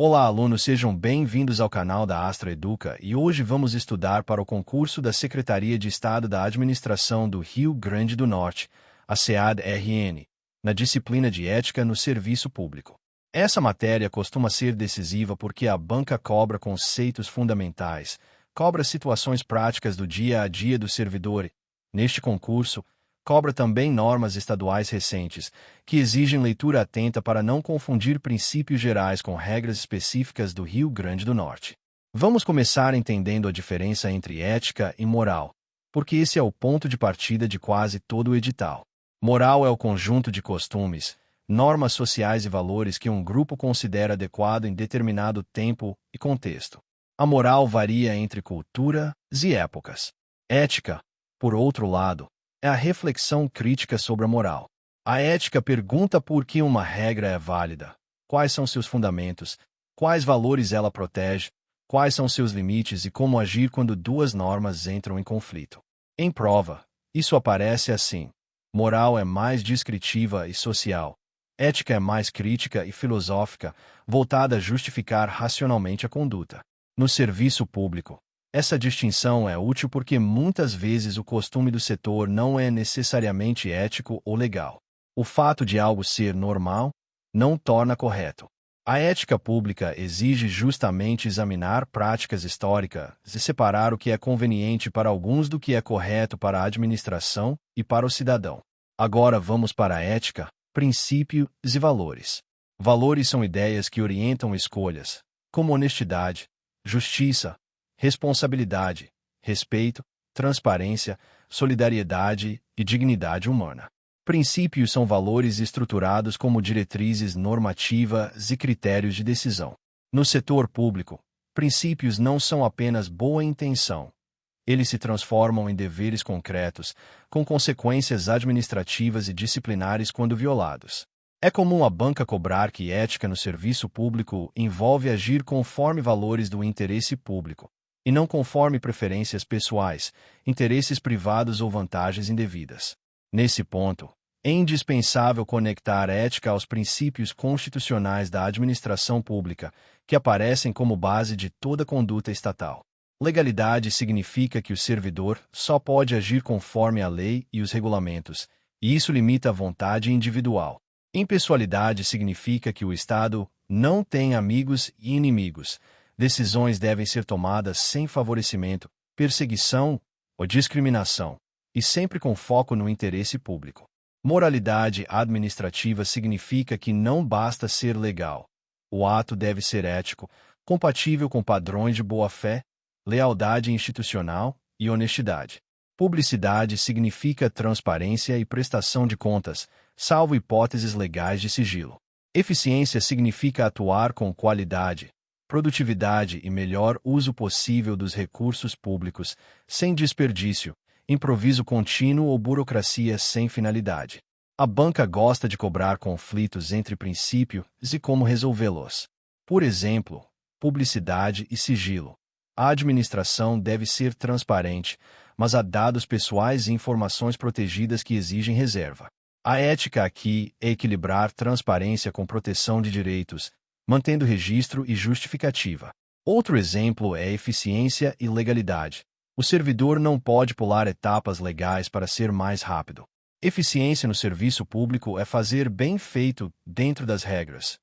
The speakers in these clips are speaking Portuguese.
Olá, alunos, sejam bem-vindos ao canal da Astra Educa e hoje vamos estudar para o concurso da Secretaria de Estado da Administração do Rio Grande do Norte, a SEAD-RN, na disciplina de Ética no Serviço Público. Essa matéria costuma ser decisiva porque a banca cobra conceitos fundamentais, cobra situações práticas do dia a dia do servidor e, neste concurso, cobra também normas estaduais recentes, que exigem leitura atenta para não confundir princípios gerais com regras específicas do Rio Grande do Norte. Vamos começar entendendo a diferença entre ética e moral, porque esse é o ponto de partida de quase todo o edital. Moral é o conjunto de costumes, normas sociais e valores que um grupo considera adequado em determinado tempo e contexto. A moral varia entre culturas e épocas. Ética, por outro lado, é a reflexão crítica sobre a moral. A ética pergunta por que uma regra é válida, quais são seus fundamentos, quais valores ela protege, quais são seus limites e como agir quando duas normas entram em conflito. Em prova, isso aparece assim. Moral é mais descritiva e social. Ética é mais crítica e filosófica, voltada a justificar racionalmente a conduta. No serviço público, essa distinção é útil porque muitas vezes o costume do setor não é necessariamente ético ou legal. O fato de algo ser normal não torna correto. A ética pública exige justamente examinar práticas históricas e separar o que é conveniente para alguns do que é correto para a administração e para o cidadão. Agora vamos para a ética, princípios e valores. Valores são ideias que orientam escolhas, como honestidade, justiça, responsabilidade, respeito, transparência, solidariedade e dignidade humana. Princípios são valores estruturados como diretrizes normativas e critérios de decisão. No setor público, princípios não são apenas boa intenção. Eles se transformam em deveres concretos, com consequências administrativas e disciplinares quando violados. É comum a banca cobrar que ética no serviço público envolve agir conforme valores do interesse público, e não conforme preferências pessoais, interesses privados ou vantagens indevidas. Nesse ponto, é indispensável conectar a ética aos princípios constitucionais da administração pública, que aparecem como base de toda conduta estatal. Legalidade significa que o servidor só pode agir conforme a lei e os regulamentos, e isso limita a vontade individual. Impessoalidade significa que o Estado não tem amigos e inimigos. Decisões devem ser tomadas sem favorecimento, perseguição ou discriminação, e sempre com foco no interesse público. Moralidade administrativa significa que não basta ser legal. O ato deve ser ético, compatível com padrões de boa-fé, lealdade institucional e honestidade. Publicidade significa transparência e prestação de contas, salvo hipóteses legais de sigilo. Eficiência significa atuar com qualidade, produtividade e melhor uso possível dos recursos públicos, sem desperdício, improviso contínuo ou burocracia sem finalidade. A banca gosta de cobrar conflitos entre princípios e como resolvê-los. Por exemplo, publicidade e sigilo. A administração deve ser transparente, mas há dados pessoais e informações protegidas que exigem reserva. A ética aqui é equilibrar transparência com proteção de direitos, mantendo registro e justificativa. Outro exemplo é eficiência e legalidade. O servidor não pode pular etapas legais para ser mais rápido. Eficiência no serviço público é fazer bem feito dentro das regras.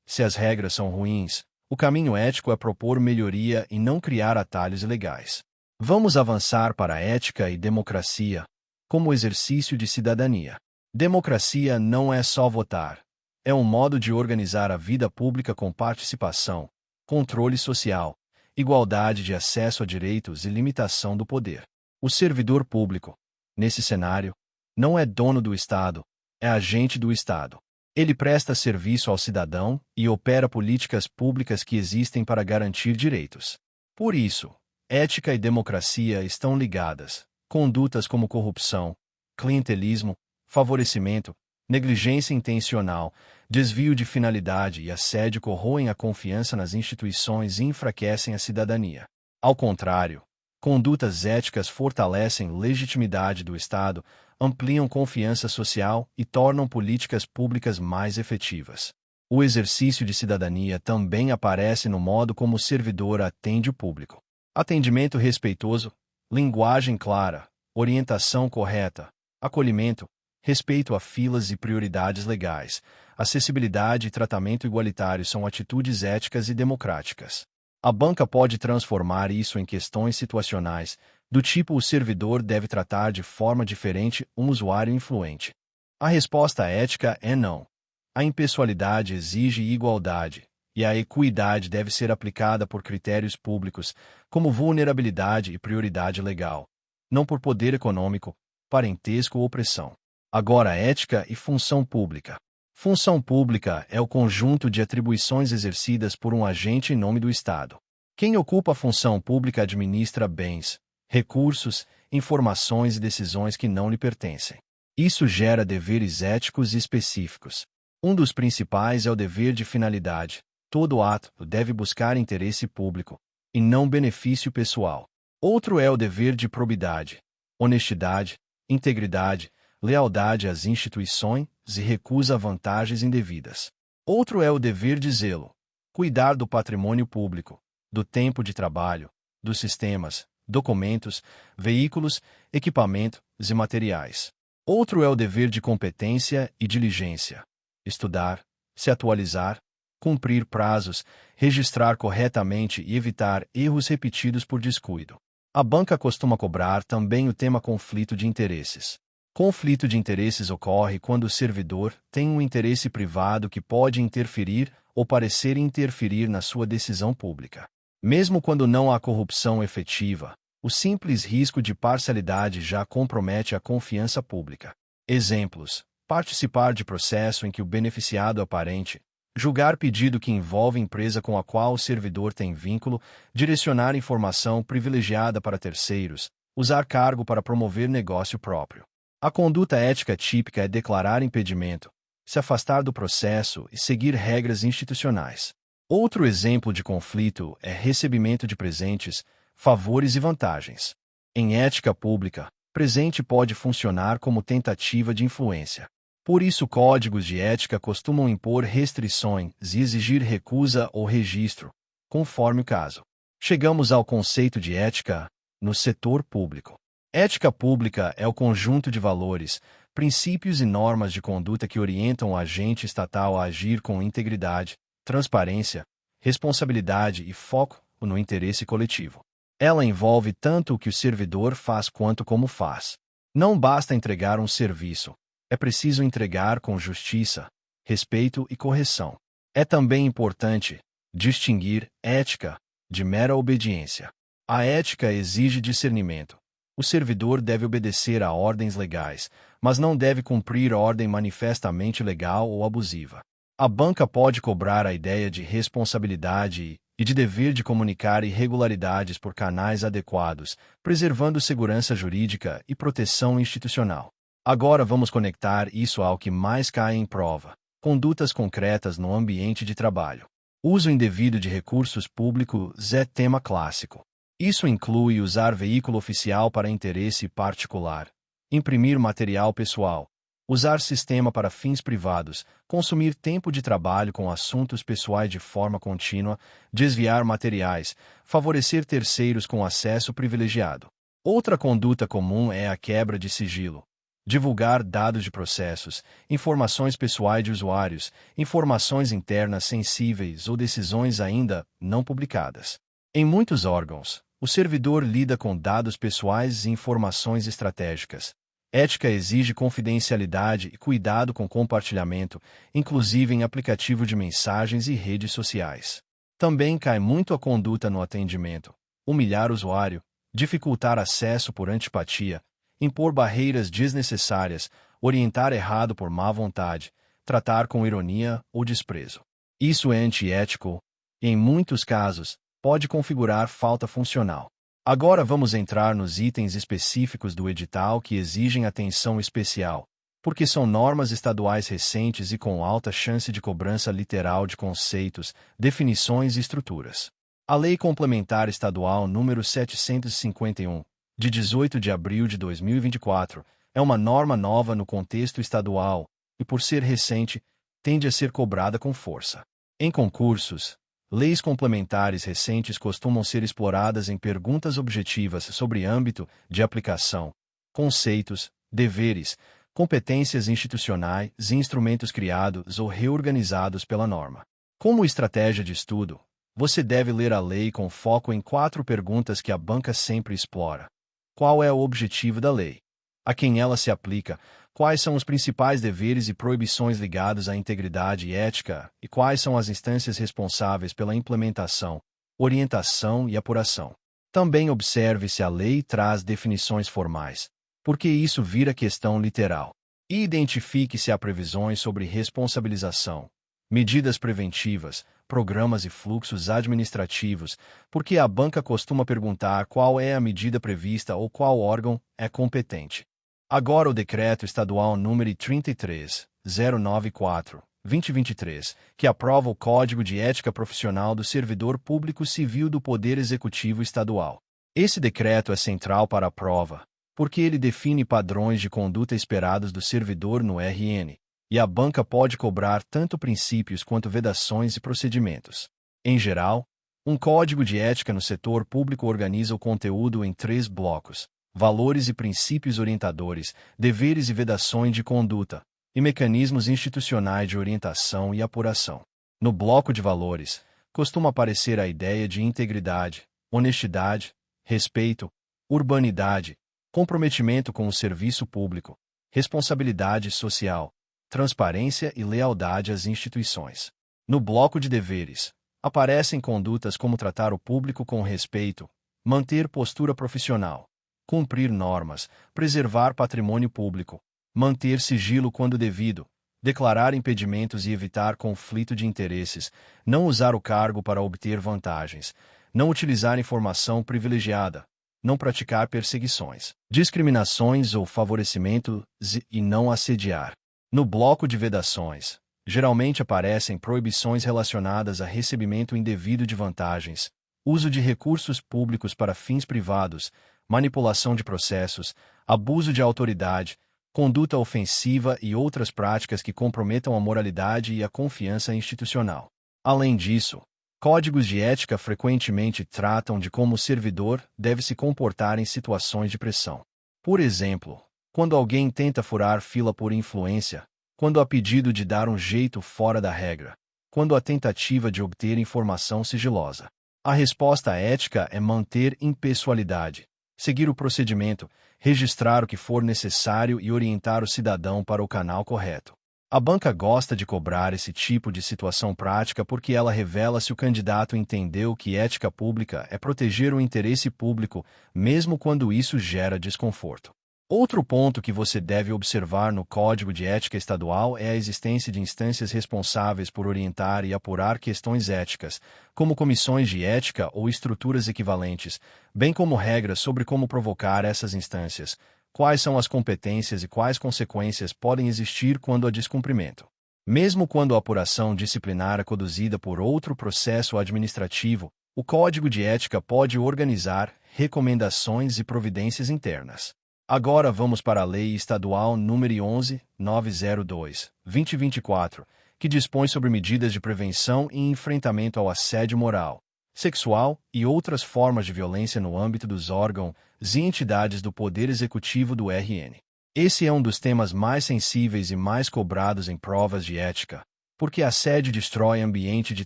Se as regras são ruins, o caminho ético é propor melhoria e não criar atalhos ilegais. Vamos avançar para a ética e democracia, como exercício de cidadania. Democracia não é só votar. É um modo de organizar a vida pública com participação, controle social, igualdade de acesso a direitos e limitação do poder. O servidor público, nesse cenário, não é dono do Estado, é agente do Estado. Ele presta serviço ao cidadão e opera políticas públicas que existem para garantir direitos. Por isso, ética e democracia estão ligadas. Condutas como corrupção, clientelismo, favorecimento, negligência intencional, desvio de finalidade e assédio corroem a confiança nas instituições e enfraquecem a cidadania. Ao contrário, condutas éticas fortalecem legitimidade do Estado, ampliam confiança social e tornam políticas públicas mais efetivas. O exercício de cidadania também aparece no modo como o servidor atende o público. Atendimento respeitoso, linguagem clara, orientação correta, acolhimento, respeito a filas e prioridades legais, acessibilidade e tratamento igualitário são atitudes éticas e democráticas. A banca pode transformar isso em questões situacionais, do tipo o servidor deve tratar de forma diferente um usuário influente. A resposta ética é não. A impessoalidade exige igualdade, e a equidade deve ser aplicada por critérios públicos, como vulnerabilidade e prioridade legal, não por poder econômico, parentesco ou opressão. Agora, ética e função pública. Função pública é o conjunto de atribuições exercidas por um agente em nome do Estado. Quem ocupa a função pública administra bens, recursos, informações e decisões que não lhe pertencem. Isso gera deveres éticos específicos. Um dos principais é o dever de finalidade. Todo ato deve buscar interesse público, e não benefício pessoal. Outro é o dever de probidade, honestidade, integridade, lealdade às instituições e recusa a vantagens indevidas. Outro é o dever de zelo, cuidar do patrimônio público, do tempo de trabalho, dos sistemas, documentos, veículos, equipamentos e materiais. Outro é o dever de competência e diligência, estudar, se atualizar, cumprir prazos, registrar corretamente e evitar erros repetidos por descuido. A banca costuma cobrar também o tema conflito de interesses. Conflito de interesses ocorre quando o servidor tem um interesse privado que pode interferir ou parecer interferir na sua decisão pública. Mesmo quando não há corrupção efetiva, o simples risco de parcialidade já compromete a confiança pública. Exemplos: participar de processo em que o beneficiado é aparente, julgar pedido que envolve empresa com a qual o servidor tem vínculo, direcionar informação privilegiada para terceiros, usar cargo para promover negócio próprio. A conduta ética típica é declarar impedimento, se afastar do processo e seguir regras institucionais. Outro exemplo de conflito é recebimento de presentes, favores e vantagens. Em ética pública, presente pode funcionar como tentativa de influência. Por isso, códigos de ética costumam impor restrições e exigir recusa ou registro, conforme o caso. Chegamos ao conceito de ética no setor público. Ética pública é o conjunto de valores, princípios e normas de conduta que orientam o agente estatal a agir com integridade, transparência, responsabilidade e foco no interesse coletivo. Ela envolve tanto o que o servidor faz quanto como faz. Não basta entregar um serviço. É preciso entregar com justiça, respeito e correção. É também importante distinguir ética de mera obediência. A ética exige discernimento. O servidor deve obedecer a ordens legais, mas não deve cumprir ordem manifestamente legal ou abusiva. A banca pode cobrar a ideia de responsabilidade e de dever de comunicar irregularidades por canais adequados, preservando segurança jurídica e proteção institucional. Agora vamos conectar isso ao que mais cai em prova: condutas concretas no ambiente de trabalho. Uso indevido de recursos públicos é tema clássico. Isso inclui usar veículo oficial para interesse particular, imprimir material pessoal, usar sistema para fins privados, consumir tempo de trabalho com assuntos pessoais de forma contínua, desviar materiais, favorecer terceiros com acesso privilegiado. Outra conduta comum é a quebra de sigilo. Divulgar dados de processos, informações pessoais de usuários, informações internas sensíveis ou decisões ainda não publicadas. Em muitos órgãos, o servidor lida com dados pessoais e informações estratégicas. Ética exige confidencialidade e cuidado com compartilhamento, inclusive em aplicativo de mensagens e redes sociais. Também cai muito a conduta no atendimento: humilhar o usuário, dificultar acesso por antipatia, impor barreiras desnecessárias, orientar errado por má vontade, tratar com ironia ou desprezo. Isso é antiético e, em muitos casos, pode configurar falta funcional. Agora vamos entrar nos itens específicos do edital que exigem atenção especial, porque são normas estaduais recentes e com alta chance de cobrança literal de conceitos, definições e estruturas. A Lei Complementar Estadual número 751, de 18 de abril de 2024, é uma norma nova no contexto estadual e, por ser recente, tende a ser cobrada com força. Em concursos, leis complementares recentes costumam ser exploradas em perguntas objetivas sobre âmbito de aplicação, conceitos, deveres, competências institucionais e instrumentos criados ou reorganizados pela norma. Como estratégia de estudo, você deve ler a lei com foco em 4 perguntas que a banca sempre explora. Qual é o objetivo da lei? A quem ela se aplica? Quais são os principais deveres e proibições ligados à integridade e ética? E quais são as instâncias responsáveis pela implementação, orientação e apuração? Também observe se a lei traz definições formais, porque isso vira questão literal. E identifique se há previsões sobre responsabilização, medidas preventivas, programas e fluxos administrativos, porque a banca costuma perguntar qual é a medida prevista ou qual órgão é competente. Agora o Decreto Estadual número 33094/2023, que aprova o Código de Ética Profissional do Servidor Público Civil do Poder Executivo Estadual. Esse decreto é central para a prova, porque ele define padrões de conduta esperados do servidor no RN, e a banca pode cobrar tanto princípios quanto vedações e procedimentos. Em geral, um código de ética no setor público organiza o conteúdo em 3 blocos: valores e princípios orientadores, deveres e vedações de conduta, e mecanismos institucionais de orientação e apuração. No bloco de valores, costuma aparecer a ideia de integridade, honestidade, respeito, urbanidade, comprometimento com o serviço público, responsabilidade social, transparência e lealdade às instituições. No bloco de deveres, aparecem condutas como tratar o público com respeito, manter postura profissional, cumprir normas, preservar patrimônio público, manter sigilo quando devido, declarar impedimentos e evitar conflito de interesses, não usar o cargo para obter vantagens, não utilizar informação privilegiada, não praticar perseguições, discriminações ou favorecimentos e não assediar. No bloco de vedações, geralmente aparecem proibições relacionadas a recebimento indevido de vantagens, uso de recursos públicos para fins privados, manipulação de processos, abuso de autoridade, conduta ofensiva e outras práticas que comprometam a moralidade e a confiança institucional. Além disso, códigos de ética frequentemente tratam de como o servidor deve se comportar em situações de pressão. Por exemplo, quando alguém tenta furar fila por influência, quando há pedido de dar um jeito fora da regra, quando há tentativa de obter informação sigilosa. A resposta ética é manter impessoalidade, seguir o procedimento, registrar o que for necessário e orientar o cidadão para o canal correto. A banca gosta de cobrar esse tipo de situação prática porque ela revela se o candidato entendeu que ética pública é proteger o interesse público, mesmo quando isso gera desconforto. Outro ponto que você deve observar no Código de Ética Estadual é a existência de instâncias responsáveis por orientar e apurar questões éticas, como comissões de ética ou estruturas equivalentes, bem como regras sobre como provocar essas instâncias, quais são as competências e quais consequências podem existir quando há descumprimento. Mesmo quando a apuração disciplinar é conduzida por outro processo administrativo, o Código de Ética pode organizar recomendações e providências internas. Agora vamos para a Lei Estadual nº 11.902/2024, que dispõe sobre medidas de prevenção e enfrentamento ao assédio moral, sexual e outras formas de violência no âmbito dos órgãos e entidades do Poder Executivo do RN. Esse é um dos temas mais sensíveis e mais cobrados em provas de ética, porque assédio destrói ambiente de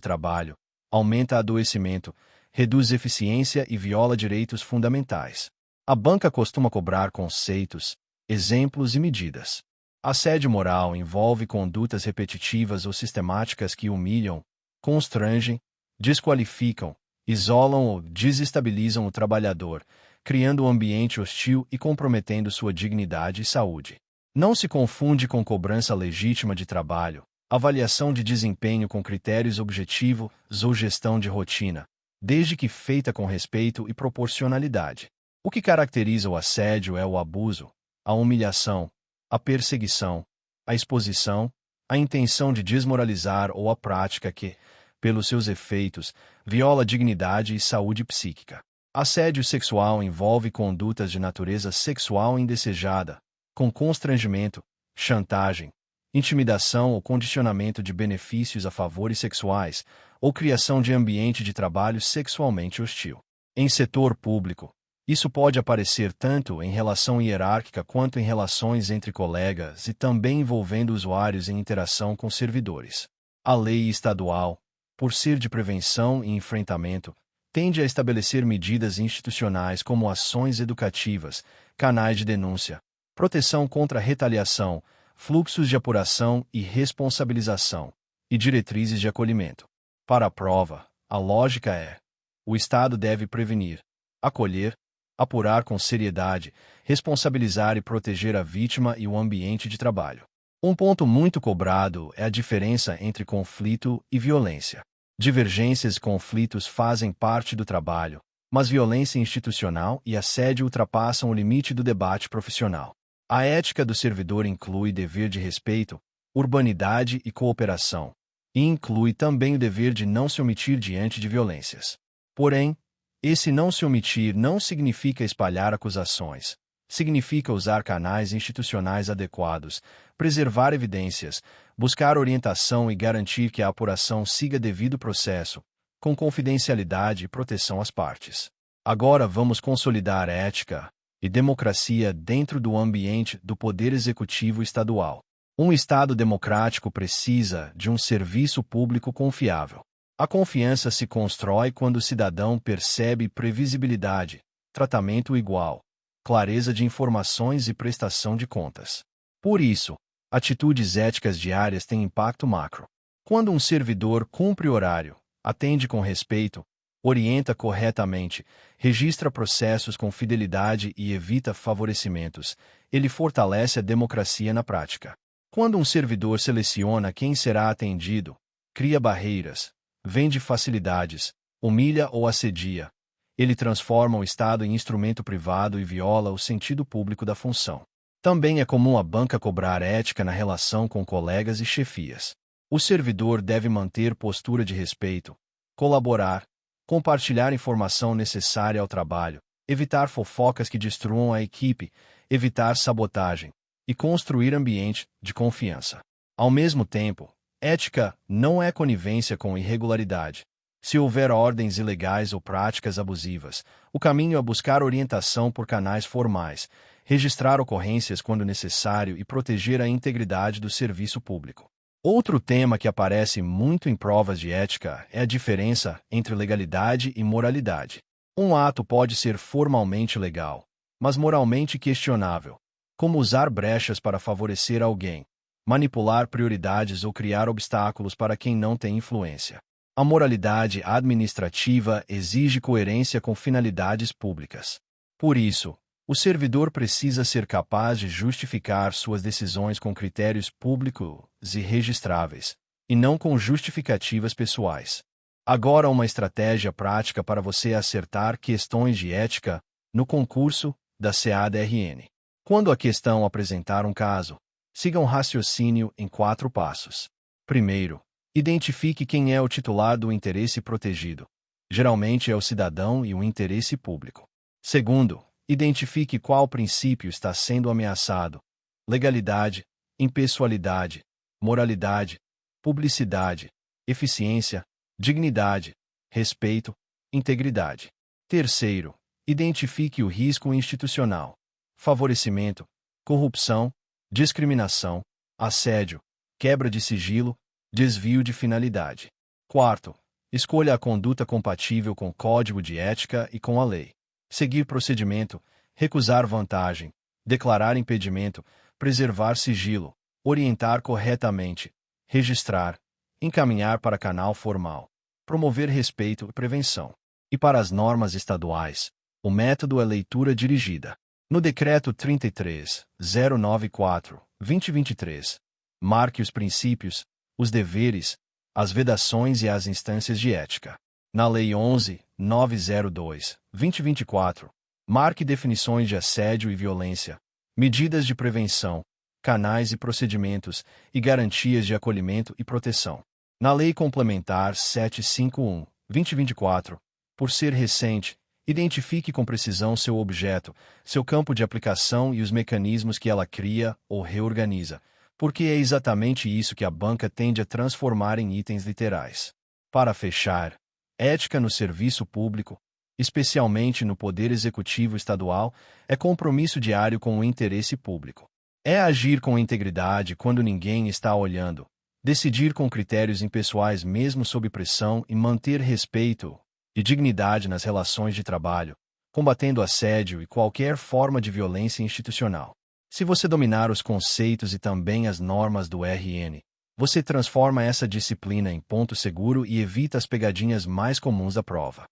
trabalho, aumenta adoecimento, reduz eficiência e viola direitos fundamentais. A banca costuma cobrar conceitos, exemplos e medidas. Assédio moral envolve condutas repetitivas ou sistemáticas que humilham, constrangem, desqualificam, isolam ou desestabilizam o trabalhador, criando um ambiente hostil e comprometendo sua dignidade e saúde. Não se confunde com cobrança legítima de trabalho, avaliação de desempenho com critérios objetivos ou gestão de rotina, desde que feita com respeito e proporcionalidade. O que caracteriza o assédio é o abuso, a humilhação, a perseguição, a exposição, a intenção de desmoralizar ou a prática que, pelos seus efeitos, viola a dignidade e saúde psíquica. Assédio sexual envolve condutas de natureza sexual indesejada, com constrangimento, chantagem, intimidação ou condicionamento de benefícios a favores sexuais, ou criação de ambiente de trabalho sexualmente hostil. Em setor público, isso pode aparecer tanto em relação hierárquica quanto em relações entre colegas e também envolvendo usuários em interação com servidores. A lei estadual, por ser de prevenção e enfrentamento, tende a estabelecer medidas institucionais como ações educativas, canais de denúncia, proteção contra retaliação, fluxos de apuração e responsabilização, e diretrizes de acolhimento. Para a prova, a lógica é: o Estado deve prevenir, acolher, apurar com seriedade, responsabilizar e proteger a vítima e o ambiente de trabalho. Um ponto muito cobrado é a diferença entre conflito e violência. Divergências e conflitos fazem parte do trabalho, mas violência institucional e assédio ultrapassam o limite do debate profissional. A ética do servidor inclui dever de respeito, urbanidade e cooperação, e inclui também o dever de não se omitir diante de violências. Porém, esse não se omitir não significa espalhar acusações. Significa usar canais institucionais adequados, preservar evidências, buscar orientação e garantir que a apuração siga devido processo, com confidencialidade e proteção às partes. Agora vamos consolidar ética e democracia dentro do ambiente do Poder Executivo Estadual. Um Estado democrático precisa de um serviço público confiável. A confiança se constrói quando o cidadão percebe previsibilidade, tratamento igual, clareza de informações e prestação de contas. Por isso, atitudes éticas diárias têm impacto macro. Quando um servidor cumpre horário, atende com respeito, orienta corretamente, registra processos com fidelidade e evita favorecimentos, ele fortalece a democracia na prática. Quando um servidor seleciona quem será atendido, cria barreiras, vende facilidades, humilha ou assedia, ele transforma o Estado em instrumento privado e viola o sentido público da função. Também é comum a banca cobrar ética na relação com colegas e chefias. O servidor deve manter postura de respeito, colaborar, compartilhar informação necessária ao trabalho, evitar fofocas que destruam a equipe, evitar sabotagem e construir ambiente de confiança. Ao mesmo tempo, ética não é conivência com irregularidade. Se houver ordens ilegais ou práticas abusivas, o caminho é buscar orientação por canais formais, registrar ocorrências quando necessário e proteger a integridade do serviço público. Outro tema que aparece muito em provas de ética é a diferença entre legalidade e moralidade. Um ato pode ser formalmente legal, mas moralmente questionável, como usar brechas para favorecer alguém, manipular prioridades ou criar obstáculos para quem não tem influência. A moralidade administrativa exige coerência com finalidades públicas. Por isso, o servidor precisa ser capaz de justificar suas decisões com critérios públicos e registráveis, e não com justificativas pessoais. Agora, uma estratégia prática para você acertar questões de ética no concurso da SEAD-RN. Quando a questão apresentar um caso, siga um raciocínio em 4 passos. Primeiro, identifique quem é o titular do interesse protegido. Geralmente é o cidadão e o interesse público. Segundo, identifique qual princípio está sendo ameaçado: legalidade, impessoalidade, moralidade, publicidade, eficiência, dignidade, respeito, integridade. Terceiro, identifique o risco institucional: favorecimento, corrupção, discriminação, assédio, quebra de sigilo, desvio de finalidade. Quarto, escolha a conduta compatível com o Código de Ética e com a lei. Seguir procedimento, recusar vantagem, declarar impedimento, preservar sigilo, orientar corretamente, registrar, encaminhar para canal formal, promover respeito e prevenção. E para as normas estaduais, o método é leitura dirigida. No Decreto 33.094/2023, marque os princípios, os deveres, as vedações e as instâncias de ética. Na Lei 11.902/2024, marque definições de assédio e violência, medidas de prevenção, canais e procedimentos, e garantias de acolhimento e proteção. Na Lei Complementar 751/2024, por ser recente, identifique com precisão seu objeto, seu campo de aplicação e os mecanismos que ela cria ou reorganiza, porque é exatamente isso que a banca tende a transformar em itens literais. Para fechar, ética no serviço público, especialmente no poder executivo estadual, é compromisso diário com o interesse público. É agir com integridade quando ninguém está olhando, decidir com critérios impessoais mesmo sob pressão e manter respeito e dignidade nas relações de trabalho, combatendo assédio e qualquer forma de violência institucional. Se você dominar os conceitos e também as normas do RN, você transforma essa disciplina em ponto seguro e evita as pegadinhas mais comuns da prova.